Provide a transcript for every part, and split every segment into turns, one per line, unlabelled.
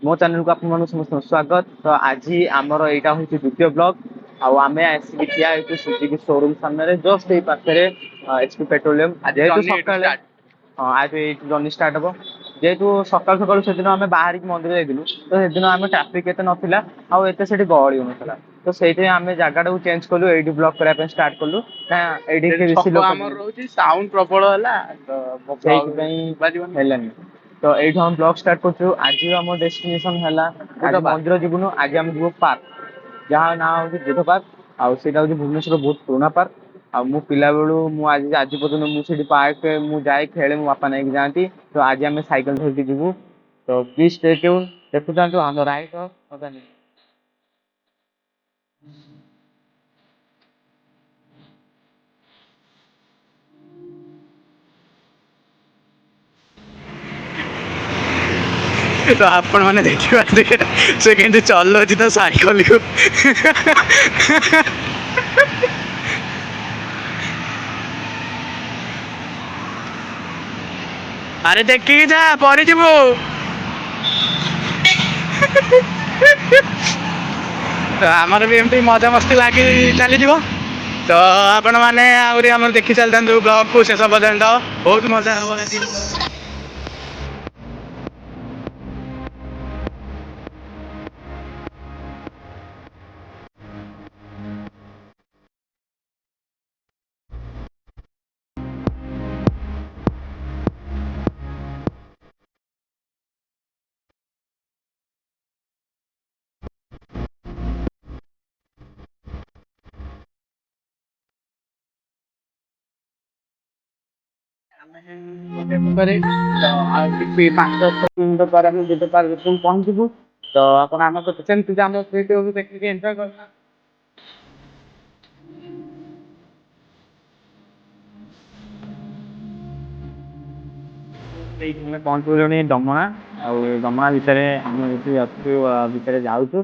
मो चैनल को आपन समस्त स्वागत। तो आज आमर यहाँ हूँ द्वितीय ब्लॉग आम आसिक ठिया सुजुकी शोरूम सामने जस्ट ये पाखे एचपी पेट्रोलियम जेहेतु सका हाँ आज ये जर्नी स्टार्ट हम जेहेतु सका सका से आम बाहर मंदिर जाइलु तो से आम ट्राफिक एत नाला आते से गहली होना तो से आम जगटा को चेंज कलु ये ब्लॉग करने स्टार्ट कलु ना ये
साउंड प्रबल
है तो ये हम ब्लॉग स्टार्ट कर आज आम डेस्टिनेशन है मंदिर जीवन आज आम जीव पार्क जहाँ ना हूँ बुद्ध पार्क आईटा हूँ भुवनेश्वर बहुत पुराना पार्क मु पिला बेलू आज आज पर्यटन मुझे पार्क मुझे खेले मो बापा नहीं जाती तो आज आम सैकल धरके जीवु तो प्लीज स्टे ट्यून देखु था राइट
तो आपण मैंने देखिए से केंद्र चलो तो साइकिल को अरे देखिए जा पर तो आमर भी एमती मजा मस्ती लगी चली तो आपण मैंने देखी चलता ब्लॉग को शेष पर्यटन बहुत मजा हम।
पहुंचू तो अपन आम सेमती आम देखिए एंजॉय करना पहुंचुनी डमणा आमणा भितर भितर जाऊँ तो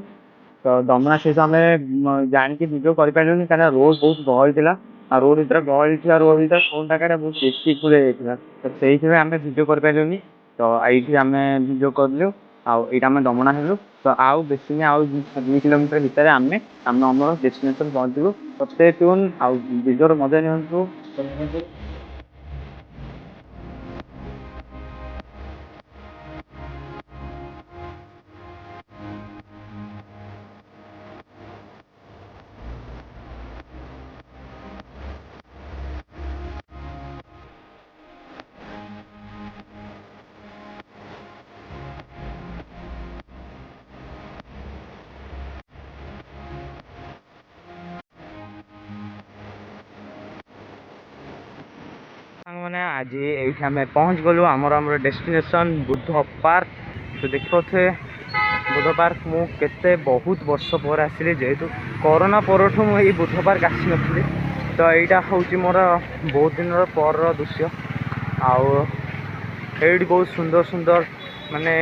डमणा सहित आम जानिकी भिडियो कर रोड बहुत गहली थी रोड भर गहली थी रोड भर फोन टाका बहुत बेसी फुल तो से आम भिडियो कर तो ये आम भिडियो कलु आम डमणा हेलु तो आउ बेस आउ 2 किलोमीटर भितर आम आम डेस्टिनेशन पहुँचू तो स्टे ट्यून भिडियो मजा नियंतु। मैंने आज ये पहुँच गलु आमर डेस्टिनेशन बुद्ध पार्क तो देखिए बुद्ध पार्क मुझे बहुत वर्ष पर आसली जेहेतु कोरोना पर मुझे बुद्ध पार्क आसी नी तो यहाँ हूँ मोर बहुत दिन पर दृश्य आठ बहुत सुंदर सुंदर माने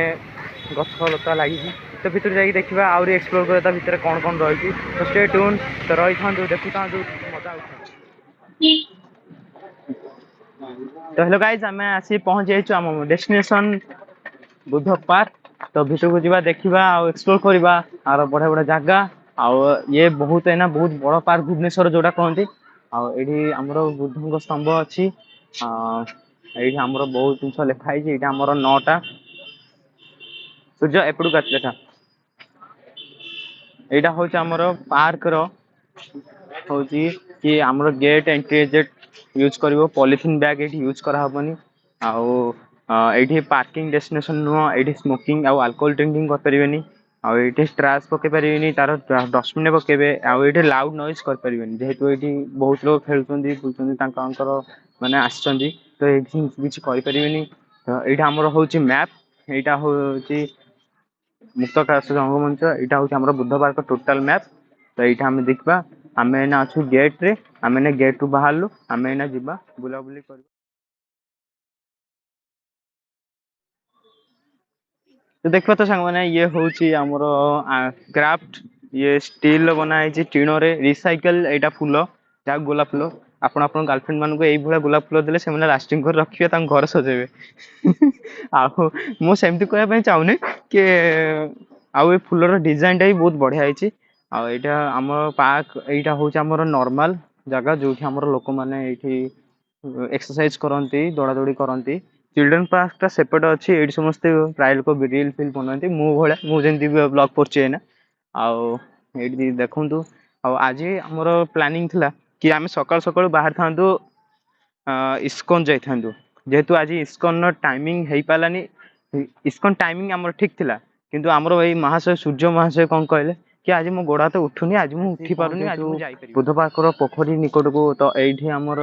गछलता लगी तो भीतर जाकि देखा आहरी एक्सप्लोर कर भीतर कौन कौन रही तो स्टे ट्यून तो रही था देखु था मजा उठा। तो हेलो गाइज आम आसी पहुँच जाइए आम डेस्टिनेशन बुद्ध पार्क तो भीतर को जावा देखा एक्सप्लोर करवा आर बढ़िया बढ़िया जगह ये बहुत है ना बहुत बड़ पार्क भुवनेश्वर जोड़ा कहते ये आमर बुद्ध स्तंभ अच्छी ये आमर बहुत जिन लिखाई ये आमर 9टा सूर्य एपड़ का देखा यहाँ हूँ आमर पार्क हूँ कि आमर गेट एंट्री एजेट यूज कर पॉलिथिन बैग ये यूज कराबनी आठी पार्किंग डेस्टिनेशन नुह ये स्मोकिंग आउ अल्कोहल ड्रिंकिंग करें आठी ट्राश पकई पारे तार डस्टबिन पकेबे आठ लाउड नॉइज कर जेहेतु ये बहुत लोग खेलुं बुलूर मैंने आसछंती तो ये किसी करें तो यहाँ आमर हूँ मैप यहाँ हूँ मुक्त आकाश रंगमंच यहाँ हूँ आम बुद्ध पार्क टोटाल मैप तो यहाँ आम देखा आम एना अच्छु गेट रे आम एना गेट रू बाहर आम एना जा बुलाबुली कर तो देखो तो सांग मैंने ये हूँ आमर क्राफ्ट ये स्टील बनाई टीण रे रिसाइकल यहाँ फूल जहाँ गोलाप फूल आपण गर्लफ्रेंड मान को यही गोलाप फूल देले से लास्टिंग कर रखिए घर सजेबे आमती कहना चाहूनी ଟିକେ ଆଉ ଏ ଫୁଲର ଡିଜାଇନଟା ବି ବହୁତ ବଢିଆ ହେଇଛି। ଆଉ ଏଇଟା ଆମର ପାର୍କ, ଏଇଟା ହଉଛି ଆମର ନର୍ମାଲ ଜାଗା ଯୋଉଠି ଆମର ଲୋକମାନେ ଏଇଠି ଏକ୍ସରସାଇଜ କରନ୍ତି, ଦୌଡାଦୌଡି କରନ୍ତି। ଚିଲଡ୍ରେନ ପାର୍କ ଟା ସେପଟେ ଅଛି, ଏଇଠି ସମସ୍ତେ ପ୍ରାୟ ଲୋକ ରିଲ ଫିଲ୍ ବନାନ୍ତି, ମୁଁ ଭଳିଆ ମୁଁ ଯେମିତି ବ୍ଲଗ କରୁଛି ଏଇନା। ଆଉ ଏଇଠି ଦେଖନ୍ତୁ, ଆଉ ଆଜି ଆମର ପ୍ଲାନିଂ ଥିଲା କି ଆମେ ସକାଳୁ ସକାଳୁ ବାହାରିଥାନ୍ତୁ ଇସ୍କନ ଯାଇଥାନ୍ତୁ, ଯେହେତୁ ଆଜି ଇସ୍କନର ଟାଇମିଂ ହେଇପାରିଲାନି। ଇସ୍କନ ଟାଇମିଂ ଆମର ଠିକ ଥିଲା, କିନ୍ତୁ ଆମର ଏଇ ମହାଶୟ ସୂର୍ଯ୍ୟ ମହାଶୟ କଣ କହିଲେ କି ଆଜି ମୋ ଗୋଡ ହାତ ଉଠୁନି, ଆଜି ମୁଁ ଉଠି ପାରୁନି, ଆଜି ମୁଁ ଯାଇପାରିବିନି। ବୁଧ ପାର୍କର ପୋଖରୀ ନିକଟକୁ, ତ ଏଇଠି ଆମର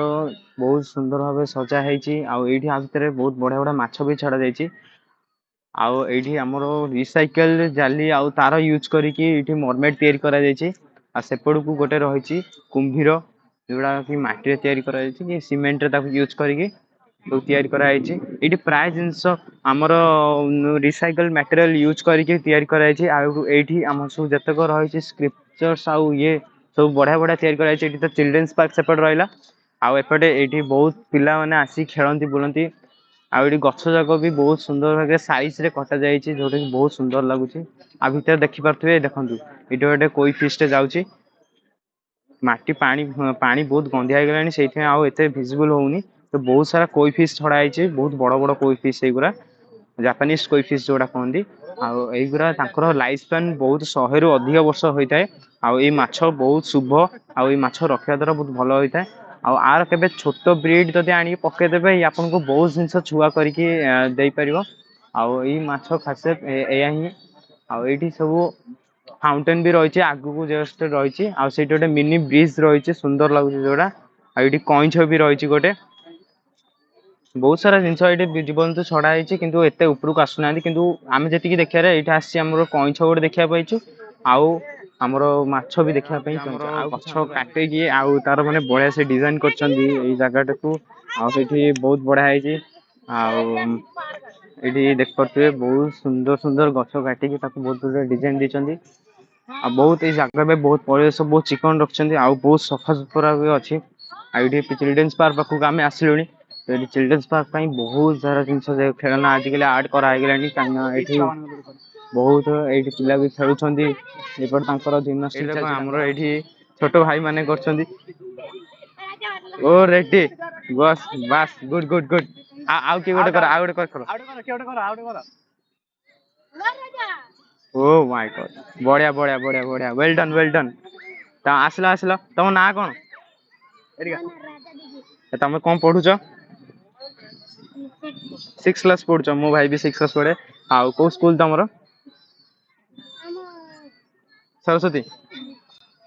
ବହୁତ ସୁନ୍ଦର ଭାବେ ସଜା ହେଇଛି। ଆଉ ଏଇଠି ଆ ଭିତରେ ବହୁତ ବଢିଆ ବଢିଆ ମାଛ ବି ଛଡା ଯାଇଛି। ଆଉ ଏଇଠି ଆମର ରିସାଇକେଲ ଜାଲି ଆଉ ତାର ୟୁଜ କରିକି ଏଇଠି ମର୍ମେଟ ତିଆରି କରାଯାଇଛି। ଆଉ ସେପଟକୁ ଗୋଟେ ରହିଛି କୁମ୍ଭୀର, ଯୋଉଟା କି ମାଟିରେ ତିଆରି କରାଯାଇଛି କି ସିମେଣ୍ଟରେ ତାକୁ ୟୁଜ କରିକି ଯୋଉ ତିଆରି କରାଯାଇଛି। ଏଇଠି ପ୍ରାୟ ଜିନିଷ ଆମର ରିସାଇକଲ ମ୍ୟାଟେରିଆଲ ୟୁଜ କରିକି ତିଆରି କରାଯାଇଛି। ଆଉ ଏଇଠି ଆମର ସବୁ ଯେତେକ ରହିଛି ସ୍କ୍ରିପଚର୍ସ ଆଉ ଇଏ ସବୁ ବଢିଆ ବଢିଆ ତିଆରି କରାଯାଇଛି। ଏଇଠି ତ ଚିଲଡ୍ରେନ୍ସ ପାର୍କ ସେପଟେ ରହିଲା, ଆଉ ଏପଟେ ଏଇଠି ବହୁତ ପିଲାମାନେ ଆସି ଖେଳନ୍ତି ବୁଲନ୍ତି। ଆଉ ଏଠି ଗଛ ଯାକ ବି ବହୁତ ସୁନ୍ଦର ଭାବେ ସାଇଜ ରେ କଟା ଯାଇଛି, ଯୋଉଟା କି ବହୁତ ସୁନ୍ଦର ଲାଗୁଛି। ଆଉ ଭିତରେ ଦେଖିପାରୁଥିବେ, ଦେଖନ୍ତୁ ଏଇଠି ଗୋଟେ କୋଇ ଫିସ୍ ଟେ ଯାଉଛି। ମାଟି ପାଣି ପାଣି ବହୁତ ଗନ୍ଧିଆ ହେଇଗଲାଣି, ସେଇଥିପାଇଁ ଆଉ ଏତେ ଭିଜିବୁଲ ହଉନି। ତ ବହୁତ ସାରା କୋଇ ଫିସ୍ ଛଡା ହେଇଛି, ବହୁତ ବଡ ବଡ କୋଇ ଫିସ୍ ଏଇଗୁରା, ଜାପାନିଜ କୋଇ ଫିସ୍ ଯୋଉଟା କୁହନ୍ତି। ଆଉ ଏଇଗୁରା ତାଙ୍କର ଲାଇଫ ସ୍ପାନ ବହୁତ 100ରୁ ଅଧିକ ବର୍ଷ ହୋଇଥାଏ। ଆଉ ଏଇ ମାଛ ବହୁତ ଶୁଭ, ଆଉ ଏଇ ମାଛ ରଖିବା ଦ୍ଵାରା ବହୁତ ଭଲ ହୋଇଥାଏ। ଆଉ ଆର କେବେ ଛୋଟ ବ୍ରିଡ ଯଦି ଆଣିକି ପକେଇଦେବେ, ଆପଣଙ୍କୁ ବହୁତ ଜିନିଷ ଛୁଆ କରିକି ଦେଇପାରିବ। ଆଉ ଏଇ ମାଛ ଖାସିୟତ ଏଇଆ ହିଁ। ଆଉ ଏଇଠି ସବୁ ଫାଉଣ୍ଟେନ ବି ରହିଛି, ଆଗକୁ ଜଷ୍ଟ ରହିଛି। ଆଉ ସେଇଠି ଗୋଟେ ମିନି ବ୍ରିଜ ରହିଛି, ସୁନ୍ଦର ଲାଗୁଛି ଯୋଉଟା। ଆଉ ଏଇଠି କଇଁଛ ବି ରହିଛି ଗୋଟେ। ବହୁତ ସାରା ଜିନିଷ ଏଇଠି ଜୀବଜନ୍ତୁ ଛଡା ହେଇଛି, କିନ୍ତୁ ଏତେ ଉପରକୁ ଆସୁନାହାନ୍ତି। କିନ୍ତୁ ଆମେ ଯେତିକି ଦେଖିବାରେ ଏଇଠି ଆସିଛି ଆମର କଇଁଛ ଗୋଟେ ଦେଖିବା ପାଇଛୁ, ଆଉ ଆମର ମାଛ ବି ଦେଖିବା ପାଇଁ ଚାହୁଁଛୁ। ଆଉ ଗଛ କାଟିକି ଆଉ ତାର ମାନେ ବଢିଆ ସେ ଡିଜାଇନ କରିଛନ୍ତି ଏଇ ଜାଗାଟାକୁ। ଆଉ ସେଇଠି ବହୁତ ବଢିଆ ହେଇଛି। ଆଉ ଏଇଠି ଦେଖିପାରୁଥିବେ ବହୁତ ସୁନ୍ଦର ସୁନ୍ଦର ଗଛ କାଟିକି ତାକୁ ବହୁତ ଗୁଡେ ଡିଜାଇନ ଦେଇଛନ୍ତି। ଆଉ ବହୁତ ଏଇ ଜାଗା ବି ବହୁତ ପରିବେଶ ବହୁତ ଚିକଣ ରଖିଛନ୍ତି, ଆଉ ବହୁତ ସଫାସୁତୁରା ବି ଅଛି। ଆଉ ଏଇଠି ଚିଲଡ୍ରେନ୍ସ ପାର୍କ ପାଖକୁ ଆମେ ଆସିଲୁଣି। ତ ଏଠି ଚିଲଡ୍ରେନ୍ସ ପାର୍କ ପାଇଁ ବହୁତ ସାରା ଜିନିଷ ଖେଳନା ଆଜିକାଲି ଆଡ କରା ହେଇଗଲାଣି, କାହିଁକିନା ଏଇଠି ବହୁତ ଏଇଠି ପିଲା ବି ଖେଳୁଛନ୍ତି। ଏପଟେ ତାଙ୍କର ଆମର ଏଇଠି ଛୋଟ ଭାଇ ମାନେ କରୁଛନ୍ତି। ଓ ରେଡି ବସ୍ ବାସ୍ ଗୁଡ ଗୁଡ ଗୁଡ। ଆଉ କିଏ ଗୋଟେ କର, ଆଉ ଗୋଟେ କର। ଓ ମାଇ ଗଡ୍, ବଢିଆ ବଢିଆ ବଢିଆ ବଢିଆ, ୱେଲ ଡନ ୱେଲ ଡନ। ତ ଆସିଲ ଆସିଲ, ତମ ନାଁ କଣ? ତମେ କଣ ପଢୁଛ? 6th କ୍ଲାସ ପଢୁଛ, ମୋ ଭାଇ ବି 6th କ୍ଲାସ ପଢେ। ଆଉ କୋଉ ସ୍କୁଲ ତମର? ସରସ୍ଵତୀ।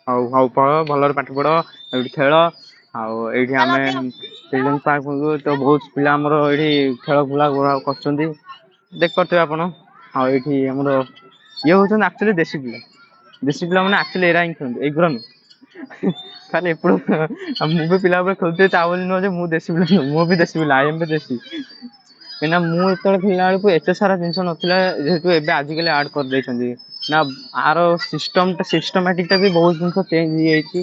ହଉ ହଉ ପଢ, ଭଲରେ ପାଠ ପଢ, ଏଇଠି ଖେଳ। ଆଉ ଏଇଠି ଆମେ ଚିଲଡ୍ରେନ୍ସ ପାର୍କକୁ ତ ବହୁତ ପିଲା ଆମର ଏଇଠି ଖେଳ ବୁଲା କରୁଛନ୍ତି, ଦେଖିପାରୁଥିବେ ଆପଣ। ଆଉ ଏଇଠି ଆମର ଇଏ ହଉଛନ୍ତି ଆକ୍ଚୁଆଲି ଦେଶୀ ପିଲା। ଦେଶୀ ପିଲା ମାନେ ଆକ୍ଚୁଆଲି ଏରା ହିଁ ଖେଳନ୍ତି, ଏଇଗୁରା ନୁହଁ। ଖାଲି ଏପଟୁ ମୁଁ ବି ପିଲା ଉପରେ ଖେଳୁଥିବି, ତା ବୋଲି ନୁହଁ ଯେ ମୁଁ ଦେଶୀ ପିଲା ନୁହଁ, ମୁଁ ବି ଦେଶୀ ପିଲା, ଆଇ ଏମ୍ ବି ଦେଶୀ। କାହିଁକିନା ମୁଁ ଯେତେବେଳେ ଖେଳିଲା ବେଳକୁ ଏତେ ସାରା ଜିନିଷ ନଥିଲା, ଯେହେତୁ ଏବେ ଆଜିକାଲି ଆଡ କରିଦେଇଛନ୍ତି ନା। ଆର ସିଷ୍ଟମାଟିକ ଟା ବି ବହୁତ ଜିନିଷ ଚେଞ୍ଜ ହେଇଯାଇଛି।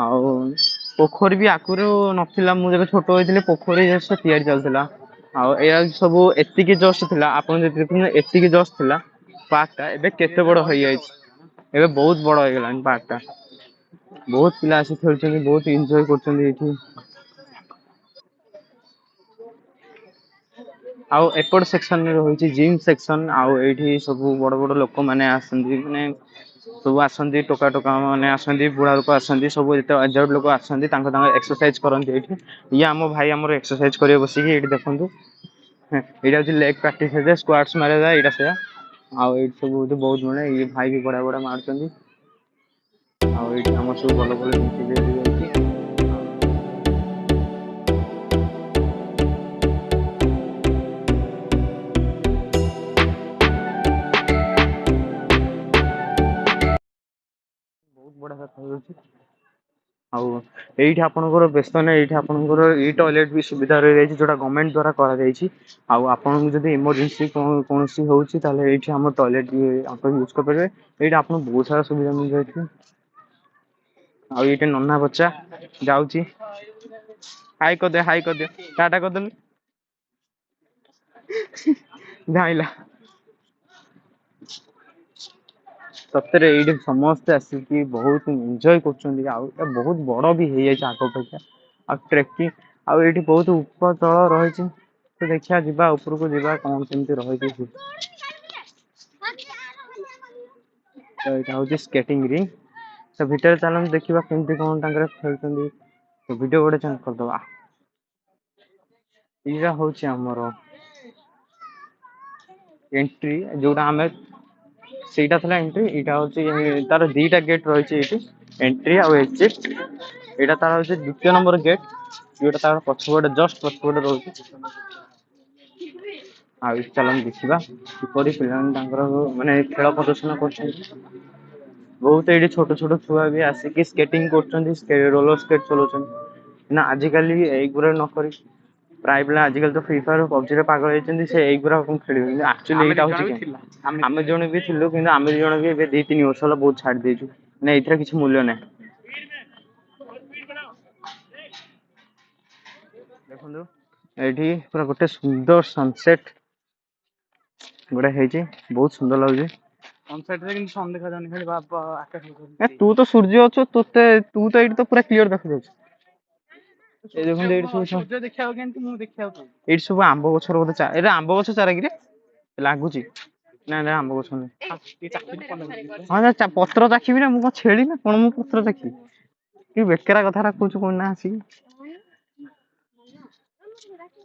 ଆଉ ପୋଖରୀ ବି ଆଗରୁ ନଥିଲା, ମୁଁ ଯେବେ ଛୋଟ ହେଇଥିଲି ପୋଖରୀ ଜଷ୍ଟ ତିଆରି ଚାଲୁଥିଲା। ଆଉ ଏଇଆ ସବୁ ଏତିକି ଜଷ୍ଟ ଥିଲା, ଆପଣ ଯଦି ଦେଖୁଛନ୍ତି ଏତିକି ଜଷ୍ଟ ଥିଲା ପାର୍କ ଟା, ଏବେ କେତେ ବଡ ହେଇଯାଇଛି। ଏବେ ବହୁତ ବଡ ହେଇଗଲାଣି ପାର୍କ ଟା। ବହୁତ ପିଲା ଆସି ଖେଳୁଛନ୍ତି, ବହୁତ ଏଞ୍ଜୟ କରୁଛନ୍ତି ଏଇଠି। ଆଉ ଏପଟ ସେକ୍ସନରେ ରହୁଛି ଜିମ୍ ସେକ୍ସନ। ଆଉ ଏଇଠି ସବୁ ବଡ ବଡ ଲୋକମାନେ ଆସନ୍ତି, ମାନେ ସବୁ ଆସନ୍ତି, ଟୋକା ଟୋକା ମାନେ ଆସନ୍ତି, ବୁଢା ଲୋକ ଆସନ୍ତି, ସବୁ ଯେତେ ଏଜେଡ ଲୋକ ଆସନ୍ତି, ତାଙ୍କ ଏକ୍ସରସାଇଜ କରନ୍ତି ଏଇଠି। ଇଏ ଆମ ଭାଇ ଆମର ଏକ୍ସରସାଇଜ କରିବେ ବସିକି, ଏଇଠି ଦେଖନ୍ତୁ। ଏଇଟା ହଉଛି ଲେଗ ପ୍ରାକ୍ଟିସ, ସ୍କ୍ୱାଟ୍ସ ମାରିବା ଏଇଟା ସେଇଆ। ଆଉ ଏଇଠି ସବୁ ବହୁତ ମାନେ ଇଏ ଭାଇ ବି ବଢିଆ ବଢିଆ ମାରୁଛନ୍ତି। ଆଉ ଏଇଠି ଆମର ସବୁ ଭଲ ଭଲ ଜିନିଷ ତିଆରି ହେଇଛି। ବହୁତ ବଢିଆ କଥା ହଉଛି। ଆଉ ଏଇଠି ଆପଣଙ୍କର ବ୍ୟସ୍ତ ନାହିଁ, ଏଇଠି ଆପଣଙ୍କର ଇ ଟଏଲେଟ ବି ସୁବିଧା ରହିଯାଇଛି, ଯୋଉଟା ଗଭର୍ଣ୍ଣମେଣ୍ଟ ଦ୍ଵାରା କରାଯାଇଛି। ଆଉ ଆପଣଙ୍କୁ ଯଦି ଏମରଜେନ୍ସି କୌଣସି ହଉଛି, ତାହେଲେ ଏଇଠି ଆମ ଟଏଲେଟ ବି ଆପଣ ୟୁଜ କରିପାରିବେ। ଏଇଠି ଆପଣଙ୍କୁ ବହୁତ ସାରା ସୁବିଧା ମିଳିଯାଇଛି। ଆଉ ଏଇଟା ନନା ବଚା ଯାଉଛି, ହାଇ କରିଦିଅ ହାଇ କରିଦିଅ, ଟାଟା କରିଦେଲୁ। ଧାଇଁଲା। सतरे ये समस्ते आसिकी बहुत एंजॉय कर बहुत बड़ भी हो जाए आग अपेक्षा आ ट्रेकिंग आउ ये बहुत उप तल रही तो देखिया जीवा ऊपर को जीवा कौन केमती रही तो यहाँ हूँ स्केटिंग रिंग तो भितर चलते देखा केमती कौन खेलते तो वीडियो गोटे चेंज करदे यहाँ हूँ आमर एंट्री जोटा आम सीटा था एंट्री यहाँ हूँ तार दीटा गेट रही एंट्री आउ एग्जिट यहाँ तार हूँ द्वितीय नंबर गेट जोटा तार पछपटे जस्ट पछपटे रोचे चलन देखा किपर पिला माने खेल प्रदर्शन कर बहुत ये छोट छोट छुआ भी आसिक स्केटिंग कर रोलर स्केट चलाउछन ना आजिकल एगुरा नक प्राय पिला आजिकल तो फ्री फायर पबजी पागल होती से एगुरा कौन खेल एक्चुअली यहाँ आम जन भी थिलु कि आम जन भी 2-3 वर्ष है बहुत छाड़ देचु ना ये किसी मूल्य ना देखो ये पूरा गोटे सुंदर सनसेट गोटे है बहुत सुंदर लगे तू तो सूर्य अच्छु तू तो ये तो पूरा क्लीयर देखा ये सब आंब गचर बोधे ये आंब गछ चारा कि लगुच ना आंब गछ हाँ पत्र चाखी ना मुझे छेली ना कौन मु पत्र चाखी कि बेकेरा कथा कौच कौन ना आसिक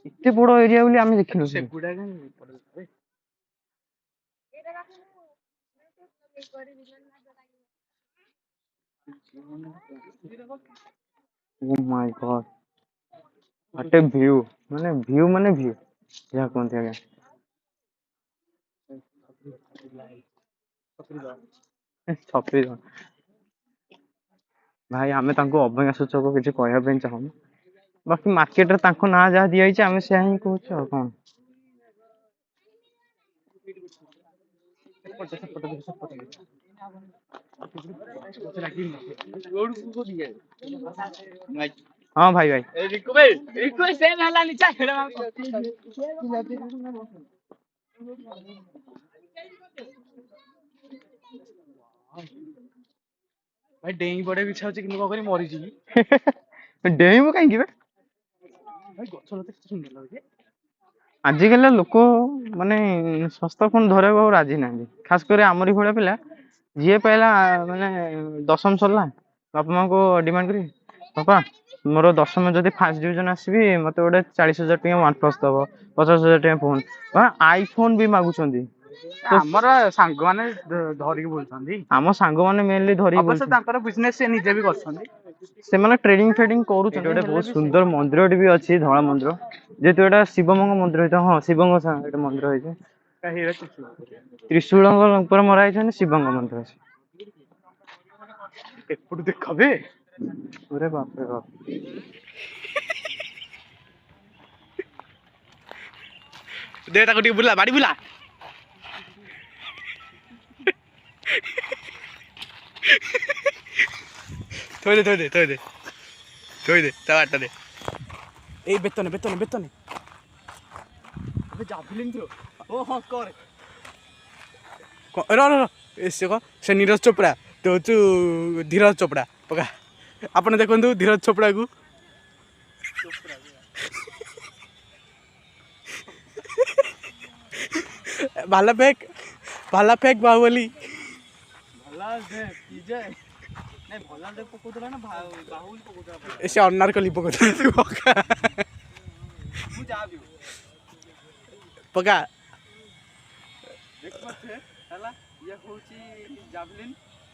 इतने बड़ एरिया बोली आम देखिनु Oh my god what a view माने व्यू या कौन थे आगे छपरी भाई आमे तांको अभंगा सूचक किसी कहबे चाहूँ बाकी मार्केट रे तांको ना जहाँ दिया आमे से ही कहूँ कौन हाँ भाई भाई
भाई डेई बड़े इच्छा होची कि करी मरी जी
डेइबो कहीं
भाई गछ लते सुंदर लागे
आजिकल लोक माने सस्ता फोन धरे राजी ना खास कर आमरी भाया पिला जी पाला माने दशम सरला बापा माँ को डिमांड करी बापा मोर दशम जदि फास्ट डिविजन आसबि मत गोटे 40,000 टका वन प्लस दब 50,000 टका फोन आईफोन भी मागुଛନ୍ତି
हमर सांग माने धरिक बोलछंदी
आम सांग माने मेनली धरिक
अवश्य तांकर बिजनेस से निजे भी करछंदी
से माने ट्रेडिंग फेडिंग करूछंदी एटा बहुत सुंदर मंदिर भी अछि धळा मंदिर जेतु एटा शिवमंग मंदिर है हां शिवंग एटा मंदिर है त्रिशूल ऊपर मरा है शिवंग मंदिर अछि
एपटू देखबे
अरे बाप रे बाप
दे ताको टी बुला बाड़ी बुला थोड़े ता बाटा दे ए बेतने अबे जाभलिन थ्रो ओ हां कर रो एसे को से नीरज चोपड़ा तो तू धीरज चोपड़ा पका आपने देखंतु धीरज चोपड़ा को भाला फेक बाहुबली भाला दे पीजे नहीं भाला दे पकोदला ना बाहुबली पकोदला ऐसे अनारकली पकोदला तू पका मु जाबी पका देख मत हला ये होची जावलिन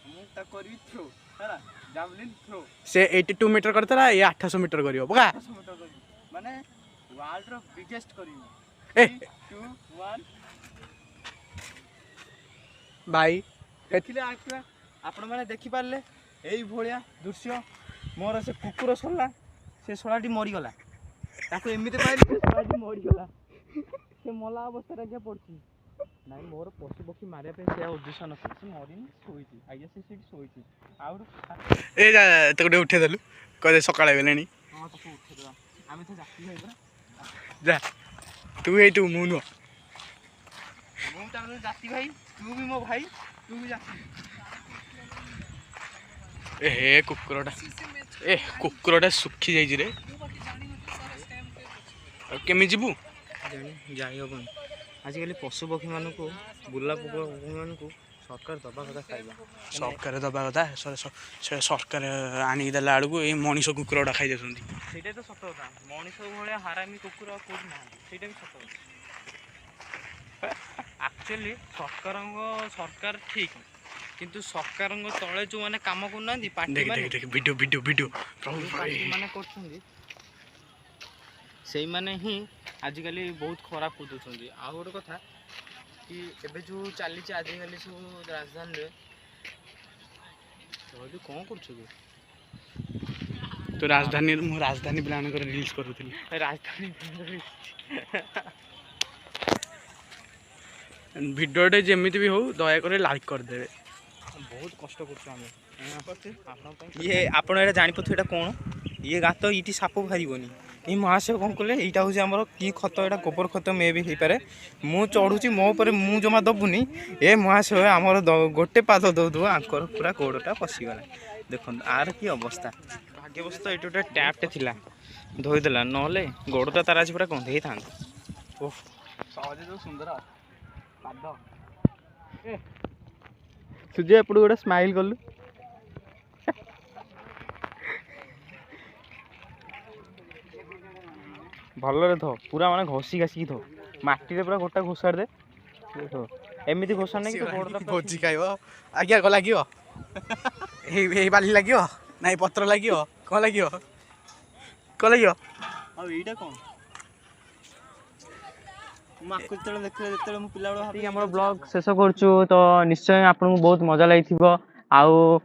मु ता करी थ्रो हला जावलिन थ्रो से 82 मीटर करतला ये 800 मीटर करियो पका 800 मीटर माने वर्ल्ड रो बिगेस्ट करियो 3 2 1 भाई देखिले आपण माने देखि पारले एई भोलिया दृश्य मोर से कुकुर सरला से सोलाटी मरी गला ताको एमिते पाइले से सोलाटी मरी गला से मला अवस्था रे के पड़छि नाइ मोर पशु पक्षी मारे पे से उद्देश्य न से मरिन सोइछि आइया से सीट सोइछि आउर ए जा तको उठे देलु कदे सकाळे बेलेनी हां तो उठे देला आमे तो जाति है बरा जा तू ए तू मुनो मु ताने जाति भाई तू भी मो भाई तू भी जा ए हे कुकुरटा ए कुकुरटा सुखी जाई रे केमी जीवु
जाई हबन आजिकल पशु पक्षी मान को बुला पक्षी मान को सरकार दबा कथा खाइबा
सरकार दबा कथा सरकार आनिक देला आड़ू ये मनीष कुकुरटा खाई जाती
ସେଇଟା ତ ସତ କଥା ମଣିଷ ଭଳିଆ ହାରାମି କୁକୁର କୋଉଠି ନାହାନ୍ତି ସେଇଟା ବି ସତ କଥା ଆକ୍ଚୁଆଲି ସରକାର ଠିକ କିନ୍ତୁ ସରକାରଙ୍କ ତଳେ ଯୋଉମାନେ କାମ କରୁନାହାନ୍ତି ପାର୍ଟି
ଭିଡ଼ିଓ ଭିଡ଼ିଓ ଭିଡ଼ିଓ
ମାନେ କରୁଛନ୍ତି ସେଇମାନେ ହିଁ ଆଜିକାଲି ବହୁତ ଖରାପ କରିଦେଉଛନ୍ତି। ଆଉ ଗୋଟେ କଥା କି ଏବେ ଯେଉଁ ଚାଲିଛି ଆଜିକାଲି ସବୁ ରାଜଧାନୀରେ କ'ଣ କରୁଛୁ କି
तो राजधानी मु राजधानी प्लान कर रिलीज करूथली
राजधानी
भिडियोटे जमीती भी हो दया करे लाइक कर देबे
बहुत कष्ट करछु आमे ये आपण एटा जानि पथु एटा कोन ये गात इटी साप भारीबनी ए महाशय कोन कले एटा होसी हमर की खत एटा गोबर खत मे भी हे पारे मु चढ़ुची मो ऊपर मु जमा दबुनी ए महाशय हमर गोटे पाद दो दो आंकर पूरा गोड़टा पसी गला देखन आर की अवस्था भाग्यवश एटा गोटे टैपटे थिला धोई देला नहले गोड़टा तार आज पूरा गंधेई थान ओह
सहज जो सुंदर पाद
ए सुजे एपड़ गोटे स्माइल कलु भलरे धो पूरा माने घसी घासी धो माटी रे पूरा गोटा घोसाड़ दे एमिति घोसाड़ नै कि गोड़टा
भोजी खाइबो आज्ञा को लागियो ए बाली लागियो नाइ पत्र लागियो को लागियो आ एटा कोन
आम ब्लॉग शेष करछु तो निश्चय आपन बहुत मजा लगी आउ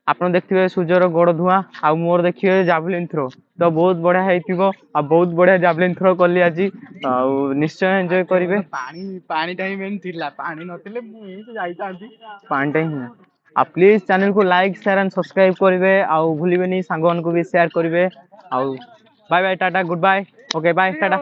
आपन देखिए सूर्यर गोड़ धुआं आउ मोर देखिए जावलिन थ्रो तो बहुत बढ़िया होइतिबो आ बहुत बढ़िया जावलिन थ्रो कली आज आउ निश्चय एंजॉय करिवे
पानी टाइम मेन थिला पानी नथिले मु ही जाई तांती
पानी टाइम आ प्लीज चैनल को लाइक शेयर एंड सब्सक्राइब करिवे आउ भूलिबेनी सांगन को भी शेयर करिवे आउ bye bye tata good bye okay bye Tata.